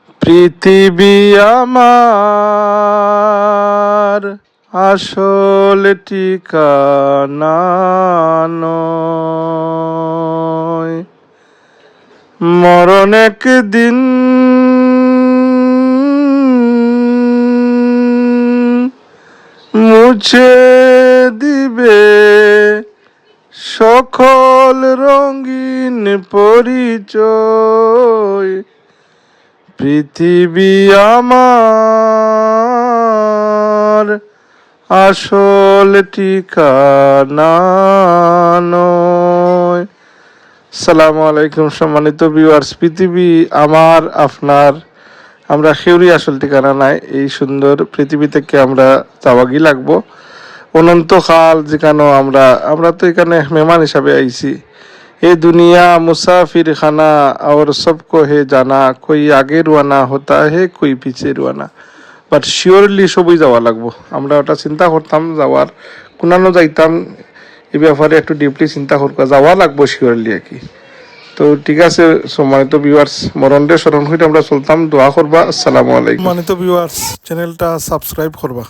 পৃথিবী আমার আসল ঠিকানা নয়। মরণ একদিন মুছে দিবে সকল রঙিন পরিচয়। পৃথিবী আমার আসল ঠিকানা নয়। আসসালামু আলাইকুম সম্মানিত ভিউয়ার্স। পৃথিবী আমার আপনার, আমরা কেউরই আসল ঠিকানা নাই। এই সুন্দর পৃথিবী থেকে আমরা যাওয়াগি লাগবো অনন্তকাল। যেখানে আমরা তো এখানে মেহমান হিসাবে আইছি। ये दुनिया मुसाफिर खाना और सबको है जाना, कोई आगे रवाना होता है कोई পিছে রওনা। বাট শিওরলি সবই যাওয়া লাগবো। আমরা ওটা চিন্তা করতাম যাওয়ার, কোনানো যাইতাম এই ব্যাপারে একটু ডিপলি চিন্তা করবা যাওয়া লাগবো শিওরলি আর কি। তো ঠিক আছে সম্মানিত ভিউয়ার্স, মরণরে স্মরণ হইতে আমরা চলতাম, দোয়া করবা। আসসালামু আলাইকুম। সম্মানিত ভিউয়ার্স, চ্যানেলটা সাবস্ক্রাইব করবা।